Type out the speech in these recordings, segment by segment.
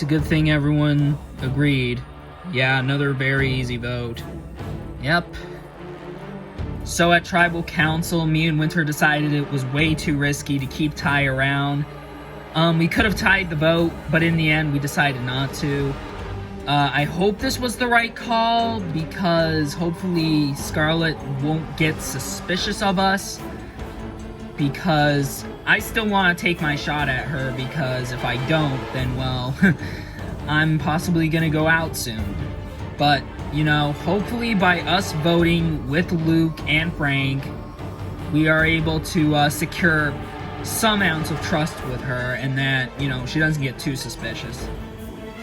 it's a good thing everyone agreed. Yeah, another very easy vote. Yep. So at Tribal Council, me and Winter decided it was way too risky to keep Ty around. We could have tied the vote, but in the end, we decided not to. I hope this was the right call, because hopefully Scarlet won't get suspicious of us. Because I still want to take my shot at her, because if I don't, then, well, I'm possibly gonna go out soon. But, you know, hopefully by us voting with Luke and Frank, we are able to secure some ounce of trust with her, and that, you know, she doesn't get too suspicious.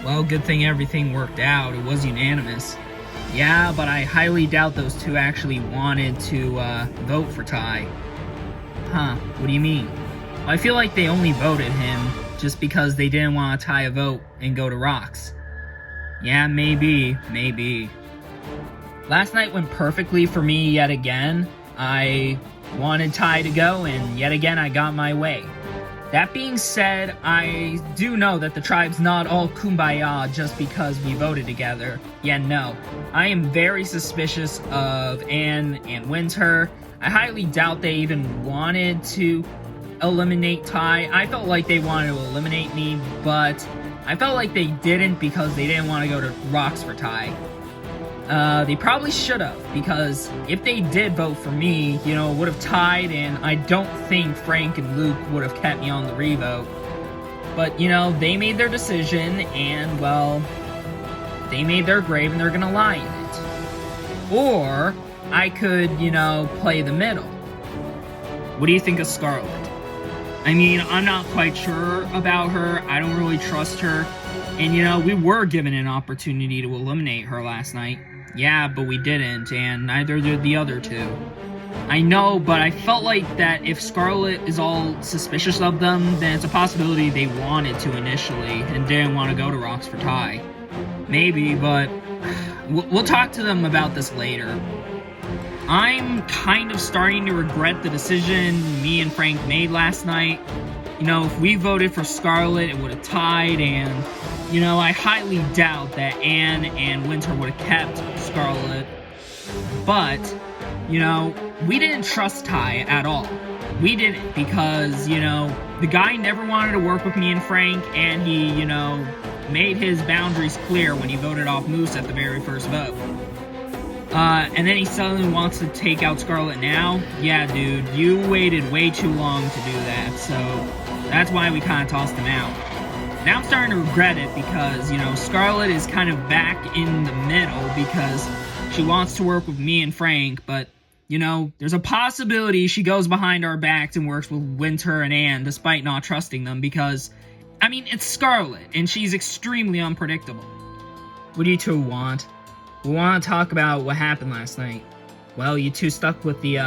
Well, good thing everything worked out. It was unanimous. Yeah, but I highly doubt those two actually wanted to vote for Ty. Huh, what do you mean? Well, I feel like they only voted him just because they didn't want to tie a vote and go to rocks. Yeah, maybe. Last night went perfectly for me yet again. I wanted Ty to go, and yet again I got my way. That being said, I do know that the tribe's not all kumbaya just because we voted together. Yeah, no. I am very suspicious of Anne and Winter. I highly doubt they even wanted to eliminate Ty. I felt like they wanted to eliminate me, but I felt like they didn't because they didn't want to go to rocks for Ty. They probably should have, because if they did vote for me, you know, it would have tied, and I don't think Frank and Luke would have kept me on the revote. But, you know, they made their decision, and, well, they made their grave and they're gonna lie in it. Or I could, you know, play the middle. What do you think of Scarlet? I mean, I'm not quite sure about her. I don't really trust her. And, you know, we were given an opportunity to eliminate her last night. Yeah, but we didn't, and neither did the other two. I know, but I felt like that if Scarlet is all suspicious of them, then it's a possibility they wanted to initially and didn't want to go to rocks for Ty. Maybe, but we'll talk to them about this later. I'm kind of starting to regret the decision me and Frank made last night. You know, if we voted for Scarlet, it would have tied, and, you know, I highly doubt that Anne and Winter would have kept Scarlet. But, you know, we didn't trust Ty at all. We didn't, because, you know, the guy never wanted to work with me and Frank, and he, you know, made his boundaries clear when he voted off Moose at the very first vote. And then he suddenly wants to take out Scarlet now? Yeah, dude, you waited way too long to do that, so that's why we kind of tossed him out. Now I'm starting to regret it because, you know, Scarlet is kind of back in the middle because she wants to work with me and Frank, but, you know, there's a possibility she goes behind our backs and works with Winter and Anne despite not trusting them because, I mean, it's Scarlet, and she's extremely unpredictable. What do you two want? We want to talk about what happened last night. Well, you two stuck with the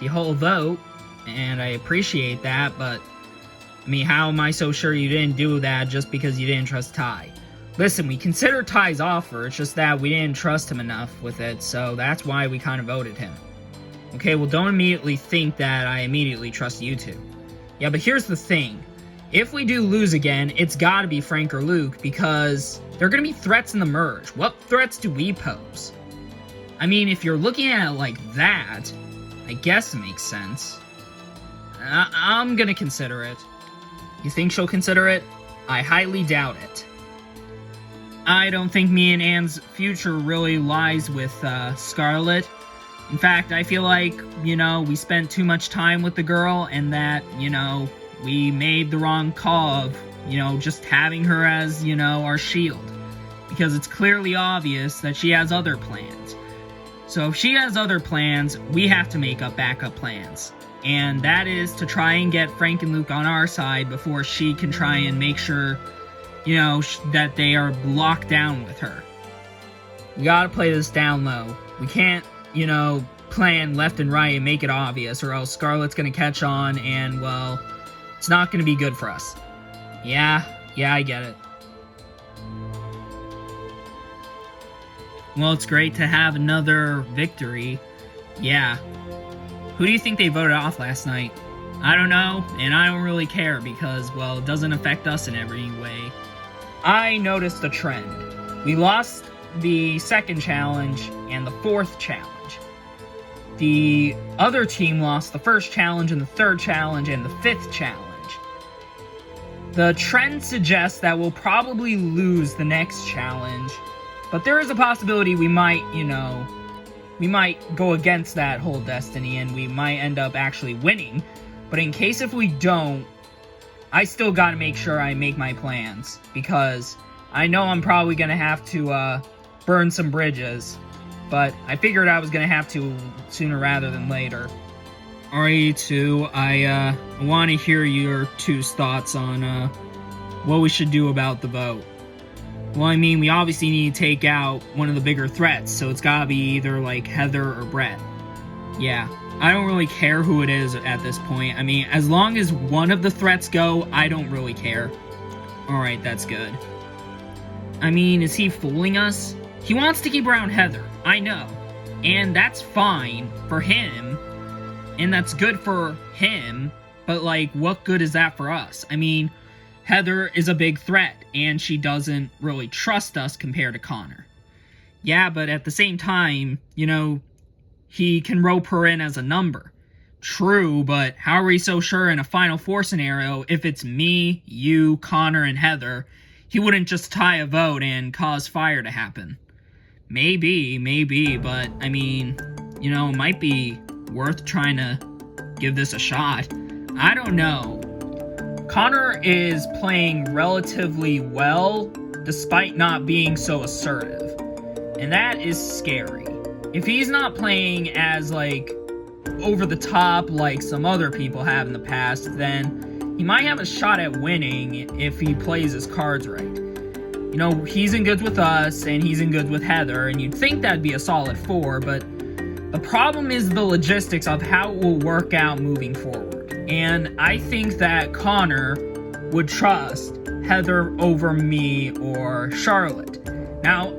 whole vote, and I appreciate that, but, I mean, how am I so sure you didn't do that just because you didn't trust Ty? Listen, we considered Ty's offer, it's just that we didn't trust him enough with it, so that's why we kind of voted him. Okay, well, don't immediately think that I immediately trust you two. Yeah, but here's the thing. If we do lose again, it's gotta be Frank or Luke, because there are gonna be threats in the merge. What threats do we pose? I mean, if you're looking at it like that, I guess it makes sense. I'm gonna consider it. You think she'll consider it? I highly doubt it. I don't think me and Anne's future really lies with Scarlet. In fact, I feel like, you know, we spent too much time with the girl, and that, you know, we made the wrong call of, you know, just having her as, you know, our shield. Because it's clearly obvious that she has other plans. So if she has other plans, we have to make up backup plans. And that is to try and get Frank and Luke on our side before she can try and make sure, you know, that they are locked down with her. We gotta play this down low. We can't, you know, plan left and right and make it obvious, or else Scarlet's gonna catch on and, well, it's not gonna be good for us. Yeah, I get it. Well, it's great to have another victory. Yeah. Who do you think they voted off last night? I don't know, and I don't really care because, well, it doesn't affect us in every way. I noticed a trend. We lost the second challenge and the fourth challenge. The other team lost the first challenge and the third challenge and the fifth challenge. The trend suggests that we'll probably lose the next challenge, but there is a possibility we might go against that whole destiny and we might end up actually winning. But in case if we don't, I still gotta make sure I make my plans, because I know I'm probably gonna have to burn some bridges, but I figured I was gonna have to sooner rather than later. Alright, too, I want to hear your two's thoughts on what we should do about the vote. Well, I mean, we obviously need to take out one of the bigger threats, so it's gotta be either, like, Heather or Brett. Yeah, I don't really care who it is at this point. I mean, as long as one of the threats go, I don't really care. Alright, that's good. I mean, is he fooling us? He wants to keep around Heather, I know. And that's fine for him, and that's good for him, but, like, what good is that for us? I mean, Heather is a big threat, and she doesn't really trust us compared to Connor. Yeah, but at the same time, you know, he can rope her in as a number. True, but how are we so sure in a Final Four scenario, if it's me, you, Connor, and Heather, he wouldn't just tie a vote and cause fire to happen? Maybe, but, I mean, you know, it might be worth trying to give this a shot. I don't know. Connor is playing relatively well, despite not being so assertive. And that is scary. If he's not playing as, like, over the top like some other people have in the past, then he might have a shot at winning if he plays his cards right. You know, he's in goods with us, and he's in goods with Heather, and you'd think that'd be a solid 4, but the problem is the logistics of how it will work out moving forward. And I think that Connor would trust Heather over me or Charlotte. Now,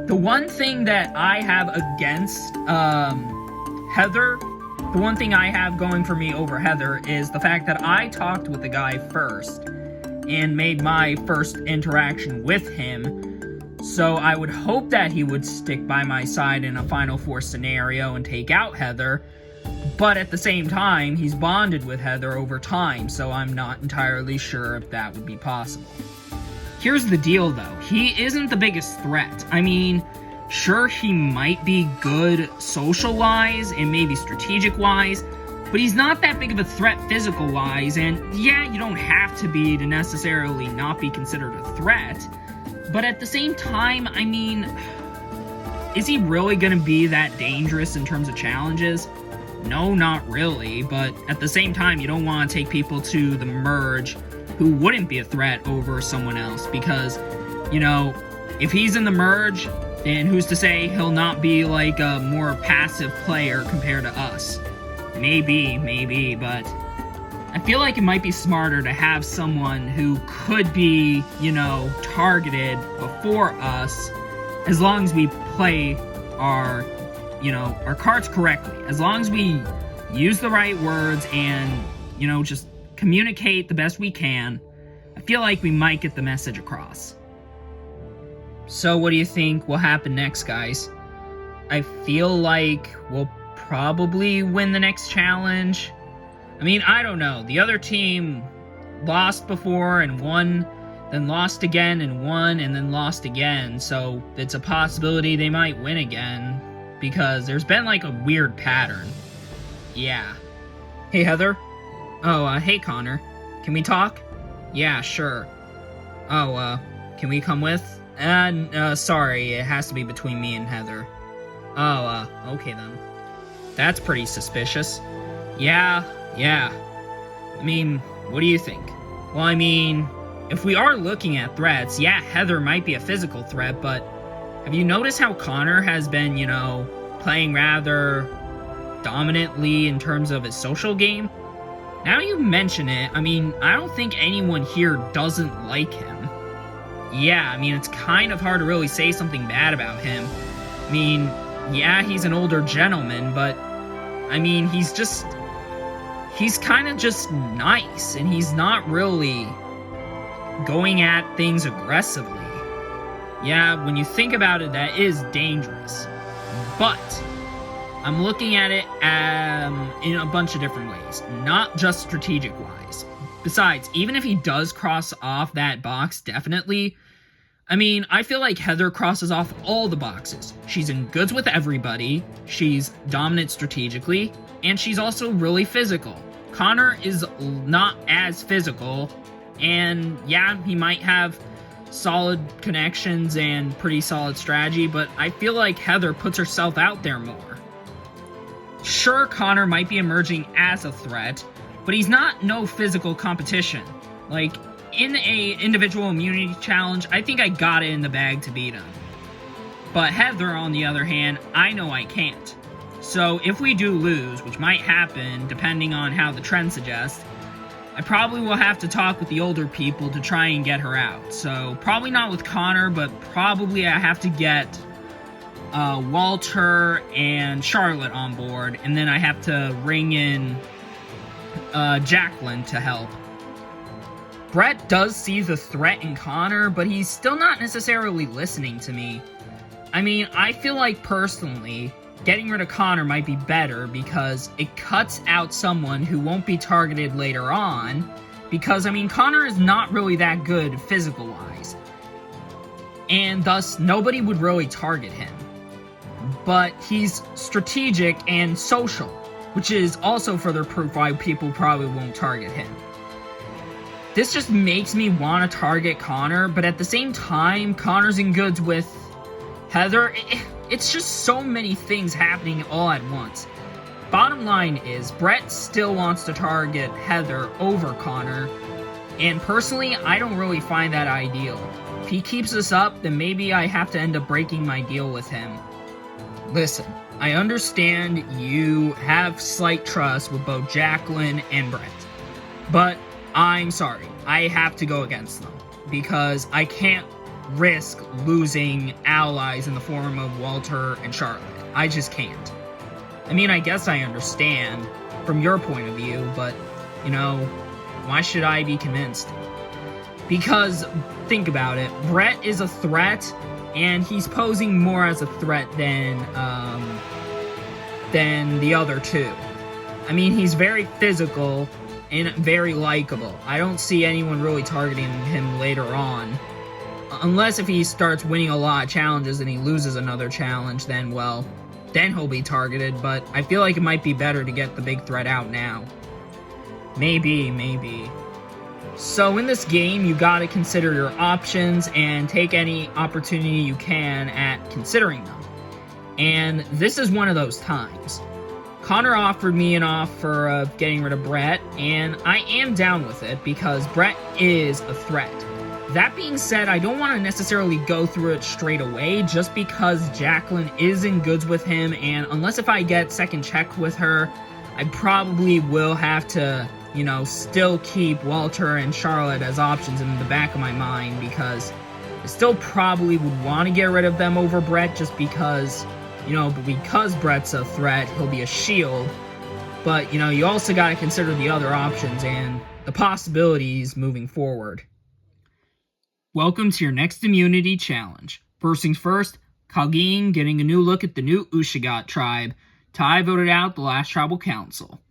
the one thing that I have against Heather, the one thing I have going for me over Heather is the fact that I talked with the guy first and made my first interaction with him. So I would hope that he would stick by my side in a Final Four scenario and take out Heather. But at the same time, he's bonded with Heather over time, so I'm not entirely sure if that would be possible. Here's the deal, though. He isn't the biggest threat. I mean, sure, he might be good social-wise and maybe strategic-wise, but he's not that big of a threat physical-wise, and yeah, you don't have to be to necessarily not be considered a threat, but at the same time, I mean, is he really going to be that dangerous in terms of challenges? No, not really, but at the same time, you don't want to take people to the merge who wouldn't be a threat over someone else, because, you know, if he's in the merge, then who's to say he'll not be like a more passive player compared to us? Maybe, but I feel like it might be smarter to have someone who could be, you know, targeted before us, as long as we play our cards correctly. As long as we use the right words and, you know, just communicate the best we can, I feel like we might get the message across. So what do you think will happen next, guys? I feel like we'll probably win the next challenge. I mean, I don't know. The other team lost before and won, then lost again and won, and then lost again. So it's a possibility they might win again, because there's been like a weird pattern. Yeah. Hey, Heather? Oh, hey, Connor. Can we talk? Yeah, sure. Oh, can we come with? Sorry, it has to be between me and Heather. Oh, okay then. That's pretty suspicious. Yeah. I mean, what do you think? Well, I mean, if we are looking at threats, yeah, Heather might be a physical threat, but have you noticed how Connor has been, you know, playing rather dominantly in terms of his social game? Now you mention it, I mean, I don't think anyone here doesn't like him. Yeah, I mean, it's kind of hard to really say something bad about him. I mean, yeah, he's an older gentleman, but, I mean, he's kind of just nice, and he's not really going at things aggressively. Yeah, when you think about it, that is dangerous. But I'm looking at it in a bunch of different ways, not just strategic-wise. Besides, even if he does cross off that box, definitely, I mean, I feel like Heather crosses off all the boxes. She's in goods with everybody, she's dominant strategically, and she's also really physical. Connor is not as physical, and yeah, he might have solid connections and pretty solid strategy, but I feel like Heather puts herself out there more. Sure, Connor might be emerging as a threat, but he's not no physical competition. Like, in a individual immunity challenge, I think I got it in the bag to beat him. But Heather, on the other hand, I know I can't. So if we do lose, which might happen depending on how the trend suggests, I probably will have to talk with the older people to try and get her out. So probably not with Connor, but probably I have to get Walter and Charlotte on board, and then I have to ring in Jacqueline to help. Brett does see the threat in Connor, but he's still not necessarily listening to me. I mean, I feel like personally, getting rid of Connor might be better because it cuts out someone who won't be targeted later on, because, I mean, Connor is not really that good physical-wise, and thus nobody would really target him. But he's strategic and social, which is also further proof why people probably won't target him. This just makes me want to target Connor, but at the same time, Connor's in goods with Heather. It's just so many things happening all at once. Bottom line is, Brett still wants to target Heather over Connor, and personally, I don't really find that ideal. If he keeps this up, then maybe I have to end up breaking my deal with him. Listen, I understand you have slight trust with both Jacqueline and Brett, but I'm sorry, I have to go against them, because I can't risk losing allies in the form of Walter and Charlotte. I just can't. I mean, I guess I understand from your point of view, but, you know, why should I be convinced? Because, think about it, Brett is a threat, and he's posing more as a threat than the other two. I mean, he's very physical and very likable. I don't see anyone really targeting him later on. Unless if he starts winning a lot of challenges and he loses another challenge, then, well, then he'll be targeted, but I feel like it might be better to get the big threat out now. Maybe. So in this game, you gotta consider your options and take any opportunity you can at considering them. And this is one of those times. Connor offered me an offer of getting rid of Brett, and I am down with it because Brett is a threat. That being said, I don't want to necessarily go through it straight away just because Jacqueline is in goods with him, and unless if I get second check with her, I probably will have to, you know, still keep Walter and Charlotte as options in the back of my mind, because I still probably would want to get rid of them over Brett just because, you know, because Brett's a threat, he'll be a shield. But, you know, you also got to consider the other options and the possibilities moving forward. Welcome to your next immunity challenge. First things first, Kalgin getting a new look at the new Ushigot tribe. Tai voted out the last tribal council.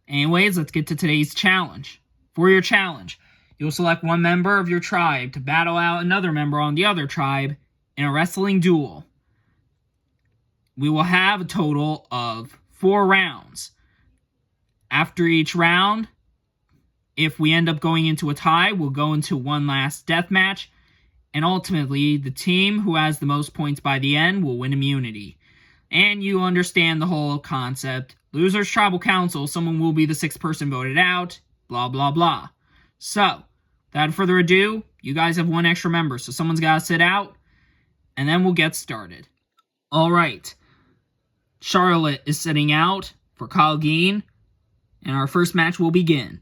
Anyways, let's get to today's challenge. For your challenge, you'll select one member of your tribe to battle out another member on the other tribe in a wrestling duel. We will have a total of 4 rounds. After each round, if we end up going into a tie, we'll go into one last death match, and ultimately, the team who has the most points by the end will win immunity. And you understand the whole concept. Loser's tribal council, someone will be the 6th person voted out, blah blah blah. So, without further ado, you guys have 1 extra member, so someone's got to sit out, and then we'll get started. Alright, Charlotte is sitting out for Kalgin, and our first match will begin.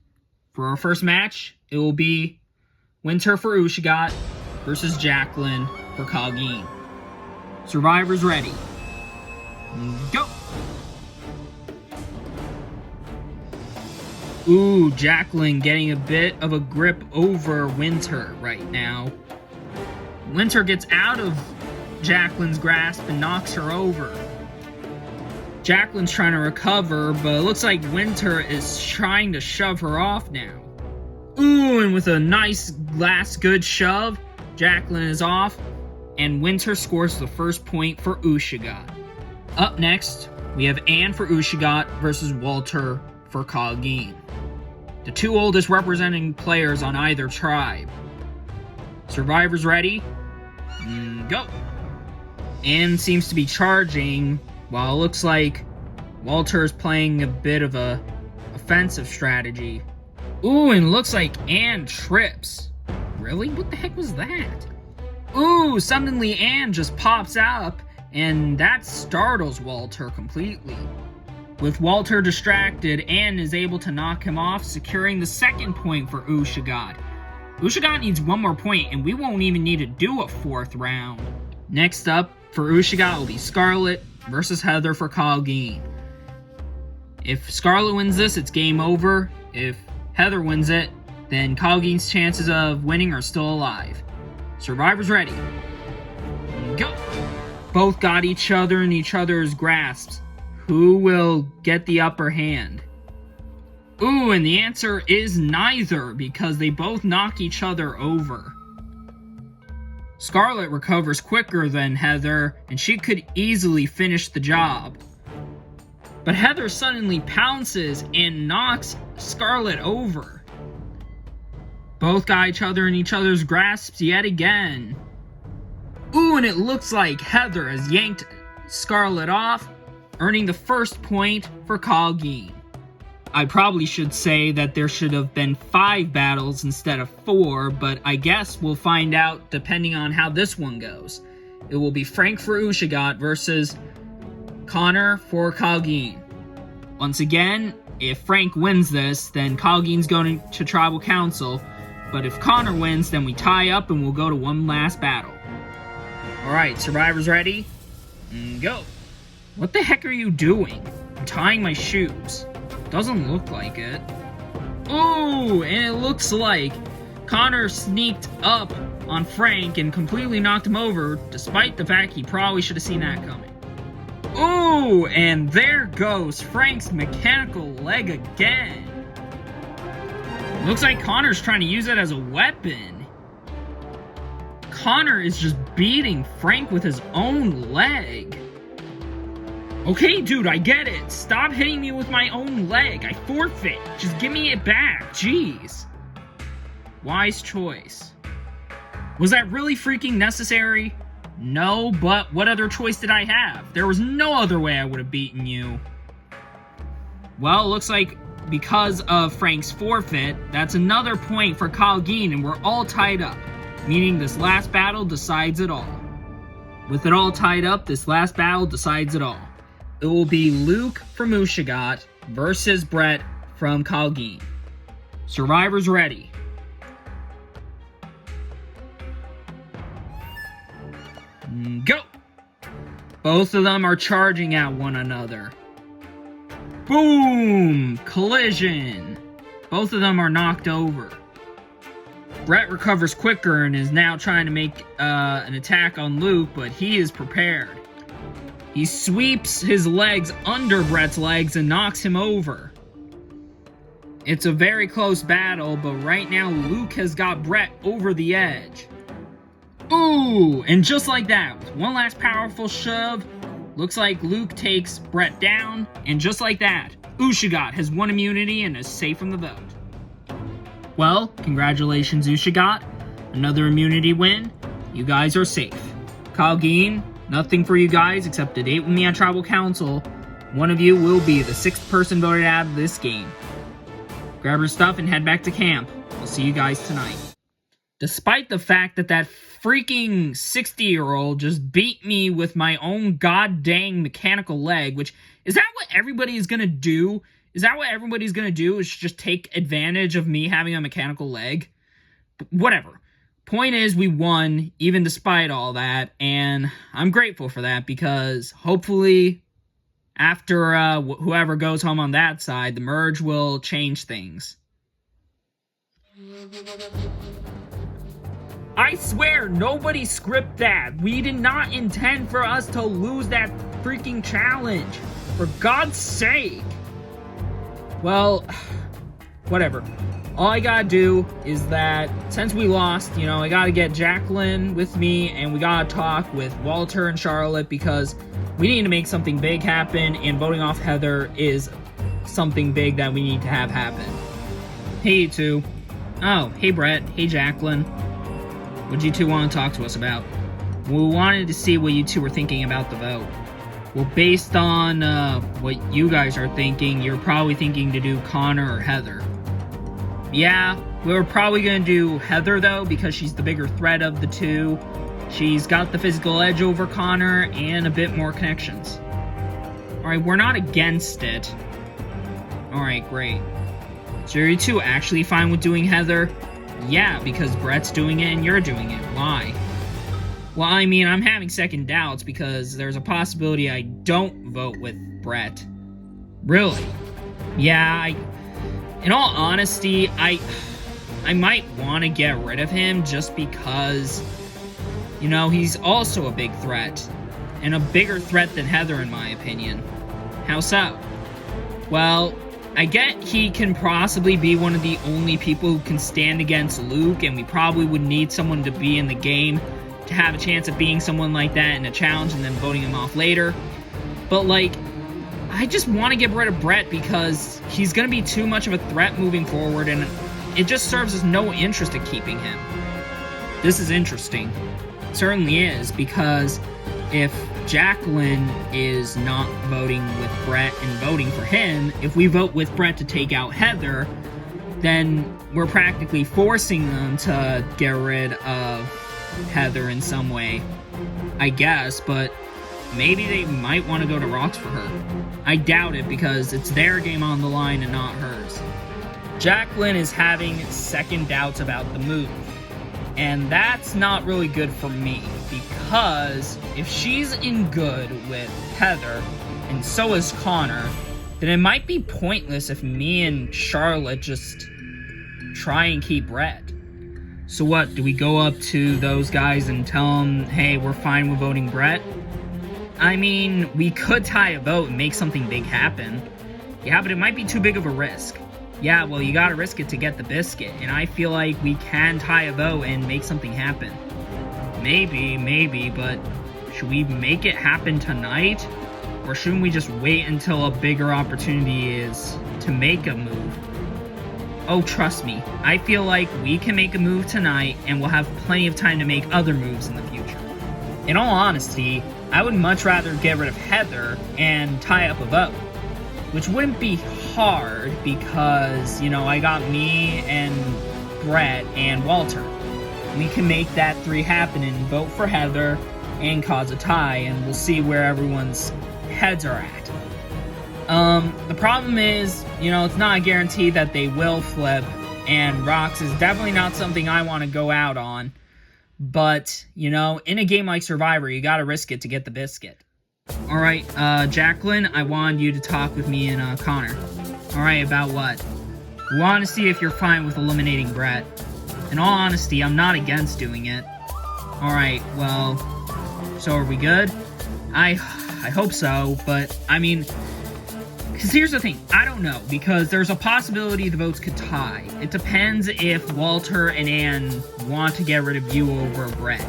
For our first match, it will be Winter for Ushigot versus Jacqueline for Kalgin. Survivors ready. Go! Ooh, Jacqueline getting a bit of a grip over Winter right now. Winter gets out of Jacqueline's grasp and knocks her over. Jacqueline's trying to recover, but it looks like Winter is trying to shove her off now. Ooh, and with a nice last good shove, Jacqueline is off, and Winter scores the first point for Ushigat. Up next, we have Anne for Ushigat versus Walter for Kalgin. The two oldest representing players on either tribe. Survivors ready? Go! Anne seems to be charging, while it looks like Walter is playing a bit of a offensive strategy. Ooh, and looks like Anne trips. Really? What the heck was that? Ooh, suddenly Anne just pops up, and that startles Walter completely. With Walter distracted, Anne is able to knock him off, securing the second point for Ushigat. Ushigat needs one more point, and we won't even need to do a fourth round. Next up, for Ushigat will be Scarlet versus Heather for Kalgin. If Scarlet wins this, it's game over. If Heather wins it, then Kalgin's chances of winning are still alive. Survivors ready. Go! Both got each other in each other's grasps. Who will get the upper hand? Ooh, and the answer is neither, because they both knock each other over. Scarlet recovers quicker than Heather, and she could easily finish the job. But Heather suddenly pounces and knocks Scarlet over. Both got each other in each other's grasps yet again. Ooh, and it looks like Heather has yanked Scarlet off, earning the first point for Kalgin. I probably should say that there should have been 5 battles instead of 4, but I guess we'll find out depending on how this one goes. It will be Frank for Ushigat versus Connor for Kalgin. Once again, if Frank wins this, then Kalgin's going to Tribal Council, but if Connor wins, then we tie up and we'll go to one last battle. Alright, survivors ready? Go! What the heck are you doing? I'm tying my shoes. Doesn't look like it. Ooh, and it looks like Connor sneaked up on Frank and completely knocked him over, despite the fact he probably should have seen that coming. Ooh, and there goes Frank's mechanical leg again. Looks like Connor's trying to use it as a weapon. Connor is just beating Frank with his own leg. Okay, dude, I get it. Stop hitting me with my own leg. I forfeit. Just give me it back. Jeez. Wise choice. Was that really freaking necessary? No, but what other choice did I have? There was no other way I would have beaten you. Well, it looks like because of Frank's forfeit, that's another point for Kalgin, and we're all tied up, meaning this last battle decides it all. With it all tied up, this last battle decides it all. It will be Luke from Ushigat versus Brett from Kalgin. Survivors ready. Go! Both of them are charging at one another. Boom! Collision! Both of them are knocked over. Brett recovers quicker and is now trying to make an attack on Luke, but he is prepared. He sweeps his legs under Brett's legs and knocks him over. It's a very close battle, but right now Luke has got Brett over the edge. Ooh, and just like that, with one last powerful shove, looks like Luke takes Brett down, and just like that, Ushigat has won immunity and is safe from the vote. Well, congratulations Ushigat, another immunity win. You guys are safe. Kalgin, nothing for you guys except a date with me on Tribal Council. One of you will be the 6th person voted out of this game. Grab your stuff and head back to camp. I'll see you guys tonight. Despite the fact that that freaking 60-year-old just beat me with my own goddamn mechanical leg, which, is that what everybody is gonna do? Is that what everybody's gonna do, is just take advantage of me having a mechanical leg? Whatever. Point is, we won, even despite all that, and I'm grateful for that, because hopefully, After whoever goes home on that side, the merge will change things. I swear, nobody scripted that. We did not intend for us to lose that freaking challenge. For God's sake. Well, whatever. All I gotta do is that, since we lost, you know, I gotta get Jacqueline with me, and we gotta talk with Walter and Charlotte, because we need to make something big happen, and voting off Heather is something big that we need to have happen. Hey, you two. Oh, hey, Brett. Hey, Jacqueline. What'd you two want to talk to us about? We wanted to see what you two were thinking about the vote. Well, based on what you guys are thinking, you're probably thinking to do Connor or Heather. Yeah, we were probably going to do Heather, though, because she's the bigger threat of the two. She's got the physical edge over Connor and a bit more connections. Alright, we're not against it. Alright, great. So are you two actually fine with doing Heather? Yeah, because Brett's doing it and you're doing it. Why? Well, I mean, I'm having second doubts because there's a possibility I don't vote with Brett. Really? Yeah, in all honesty, I might want to get rid of him just because, you know, he's also a big threat. And a bigger threat than Heather, in my opinion. How so? Well, I get he can possibly be one of the only people who can stand against Luke, and we probably would need someone to be in the game to have a chance of being someone like that in a challenge and then voting him off later. But, like, I just want to get rid of Brett because he's going to be too much of a threat moving forward, and it just serves us no interest in keeping him. This is interesting. It certainly is, because if Jacqueline is not voting with Brett and voting for him, if we vote with Brett to take out Heather, then we're practically forcing them to get rid of Heather in some way, I guess, but maybe they might want to go to Rocks for her. I doubt it, because it's their game on the line and not hers. Jacqueline is having second doubts about the move, and that's not really good for me, because if she's in good with Heather, and so is Connor, then it might be pointless if me and Charlotte just try and keep Brett. So what, do we go up to those guys and tell them, hey, we're fine with voting Brett? I mean, we could tie a vote and make something big happen. Yeah, but it might be too big of a risk. Yeah, well, you gotta risk it to get the biscuit, and I feel like we can tie a vote and make something happen. Maybe, but should we make it happen tonight? Or shouldn't we just wait until a bigger opportunity is to make a move? Oh, trust me, I feel like we can make a move tonight, and we'll have plenty of time to make other moves in the future. In all honesty, I would much rather get rid of Heather and tie up a vote. Which wouldn't be hard because, you know, I got me and Brett and Walter. We can make that three happen and vote for Heather and cause a tie, and we'll see where everyone's heads are at. The problem is, you know, it's not a guarantee that they will flip, and Rocks is definitely not something I want to go out on. But, you know, in a game like Survivor, you gotta risk it to get the biscuit. Alright, Jacqueline, I wanted you to talk with me and, Connor. Alright, about what? We want to see if you're fine with eliminating Brett. In all honesty, I'm not against doing it. Alright, well, so are we good? I hope so, but, I mean, because here's the thing, I don't know, because there's a possibility the votes could tie. It depends if Walter and Ann want to get rid of you over Brett.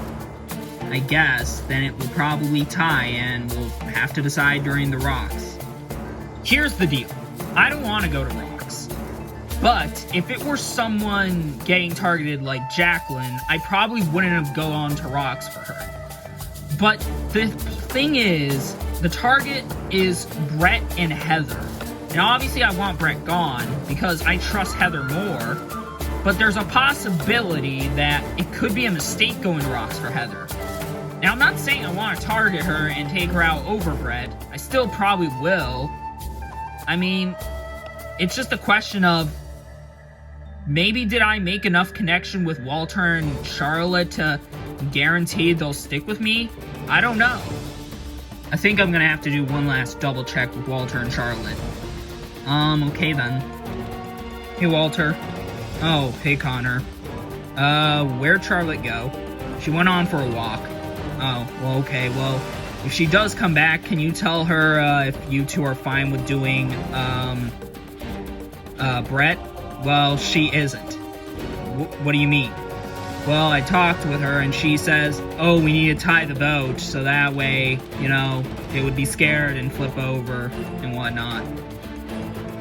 I guess, then it will probably tie, and we'll have to decide during the Rocks. Here's the deal. I don't want to go to Rocks. But, if it were someone getting targeted like Jacqueline, I probably wouldn't have gone on to Rocks for her. But, the thing is, the target is Brett and Heather. And obviously I want Brett gone, because I trust Heather more. But there's a possibility that it could be a mistake going to Rocks for Heather. Now, I'm not saying I want to target her and take her out over Brett. I still probably will. I mean, it's just a question of, maybe did I make enough connection with Walter and Charlotte to guarantee they'll stick with me? I don't know. I think I'm gonna have to do one last double check with Walter and Charlotte. Okay then. Hey, Walter. Oh, hey, Connor. Where'd Charlotte go? She went on for a walk. Oh, well, okay, well, if she does come back, can you tell her, if you two are fine with doing, Brett? Well, she isn't. What do you mean? Well, I talked with her, and she says, oh, we need to tie the boat, so that way, you know, it would be scared and flip over and whatnot.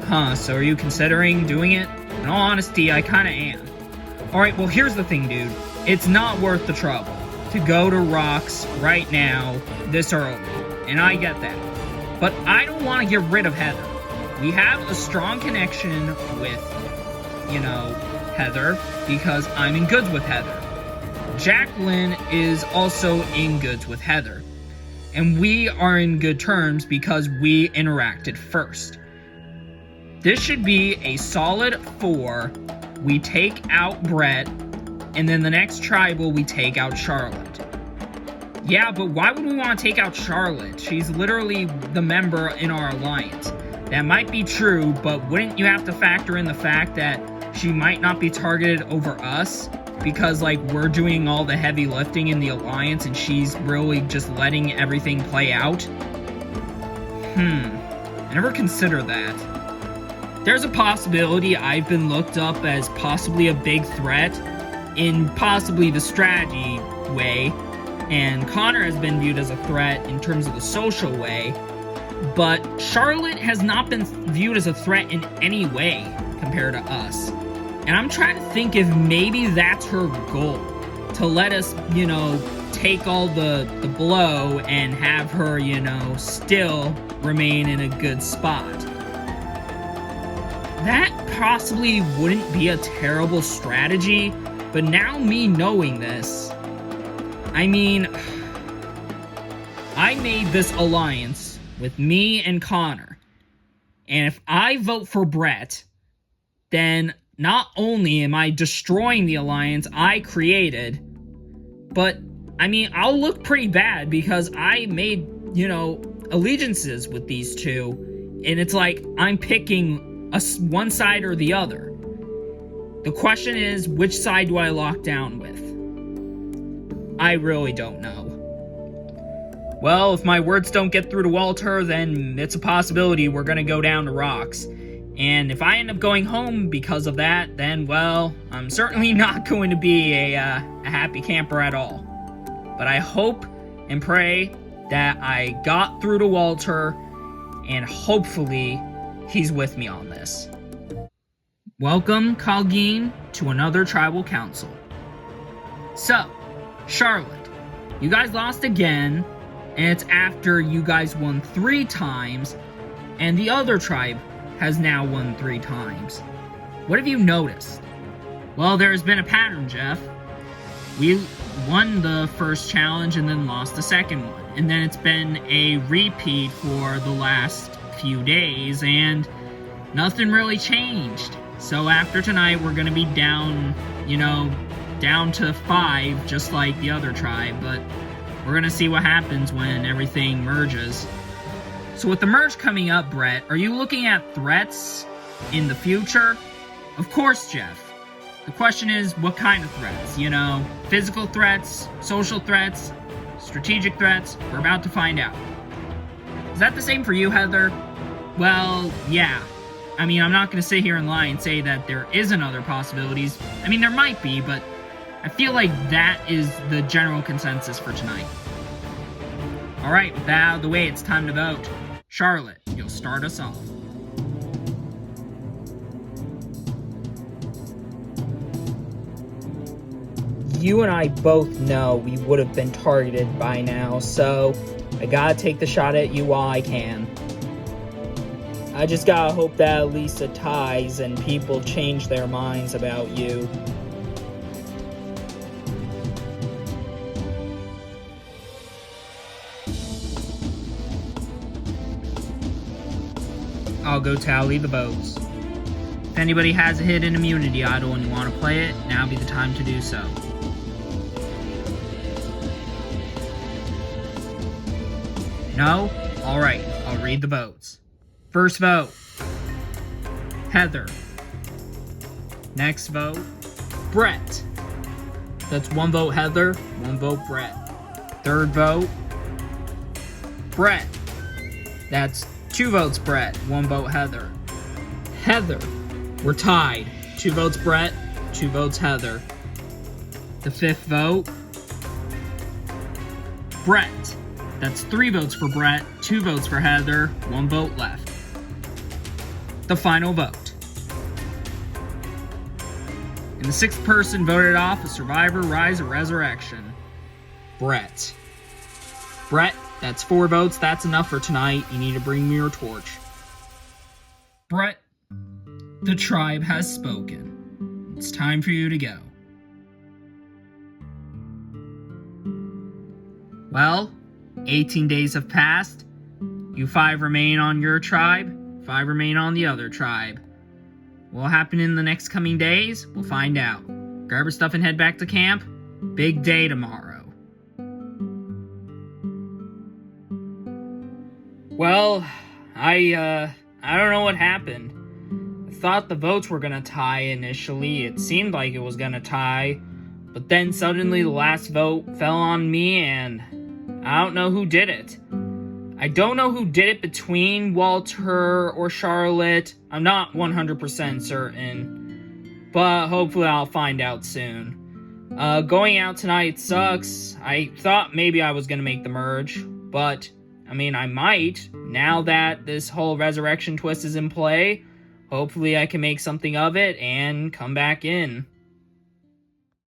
Huh, so are you considering doing it? In all honesty, I kinda am. Alright, well, here's the thing, dude. It's not worth the trouble to go to Rocks right now, this early. And I get that. But I don't want to get rid of Heather. We have a strong connection with, you know, Heather, because I'm in goods with Heather. Jacqueline is also in goods with Heather. And we are in good terms because we interacted first. This should be a solid 4. We take out Brett, and then the next tribal we take out Charlotte. Yeah, but why would we want to take out Charlotte? She's literally the member in our alliance. That might be true, but wouldn't you have to factor in the fact that she might not be targeted over us? Because, like, we're doing all the heavy lifting in the alliance and she's really just letting everything play out? I never considered that. There's a possibility I've been looked up as possibly a big threat in possibly the strategy way, and Connor has been viewed as a threat in terms of the social way, but Charlotte has not been viewed as a threat in any way compared to us. And I'm trying to think if maybe that's her goal, to let us, you know, take all the blow and have her, you know, still remain in a good spot. That possibly wouldn't be a terrible strategy, but now me knowing this, I mean, I made this alliance with me and Connor, and if I vote for Brett, then not only am I destroying the alliance I created, but, I mean, I'll look pretty bad because I made, you know, allegiances with these two, and it's like I'm picking one side or the other. The question is, which side do I lock down with? I really don't know. Well, if my words don't get through to Walter, then it's a possibility we're gonna go down to Rocks. And if I end up going home because of that, then, well, I'm certainly not going to be a happy camper at all. But I hope and pray that I got through to Walter, and hopefully he's with me on this. Welcome, Kalgeen, to another tribal council. So, Charlotte, you guys lost again, and it's after you guys won 3 times, and the other tribe has now won 3 times. What have you noticed? Well, there's been a pattern, Jeff. We won the first challenge and then lost the second one, and then it's been a repeat for the last few days, and nothing really changed. So after tonight, we're gonna be down, you know, down to 5, just like the other tribe, but we're gonna see what happens when everything merges. So with the merge coming up, Brett, are you looking at threats in the future? Of course, Jeff. The question is, what kind of threats? You know, physical threats, social threats, strategic threats? We're about to find out. Is that the same for you, Heather? Well, yeah. I mean, I'm not going to sit here and lie and say that there isn't other possibilities. I mean, there might be, but I feel like that is the general consensus for tonight. Alright, with that out of the way, it's time to vote. Charlotte, you'll start us off. You and I both know we would have been targeted by now, so I gotta take the shot at you while I can. I just gotta hope that at least it ties and people change their minds about you. I'll go tally the votes. If anybody has a hidden immunity idol and you want to play it, now be the time to do so. No? Alright, I'll read the votes. First vote, Heather. Next vote, Brett. That's 1 vote Heather, 1 vote Brett. Third vote, Brett. That's 2 votes Brett, 1 vote Heather. Heather. We're tied. 2 votes Brett, 2 votes Heather. The 5th vote, Brett. That's 3 votes for Brett, 2 votes for Heather, 1 vote left. The final vote. And the 6th person voted off a Survivor Rise or Resurrection. Brett. Brett, that's 4 votes. That's enough for tonight. You need to bring me your torch. Brett, the tribe has spoken. It's time for you to go. Well, 18 days have passed. You 5 remain on your tribe, 5 remain on the other tribe. What will happen in the next coming days? We'll find out. Grab your stuff and head back to camp. Big day tomorrow. Well, I don't know what happened. I thought the votes were gonna tie initially. It seemed like it was gonna tie. But then suddenly the last vote fell on me and I don't know who did it. I don't know who did it between Walter or Charlotte. I'm not 100% certain. But hopefully I'll find out soon. Going out tonight sucks. I thought maybe I was gonna make the merge. But, I mean, I might. Now that this whole resurrection twist is in play, hopefully I can make something of it and come back in.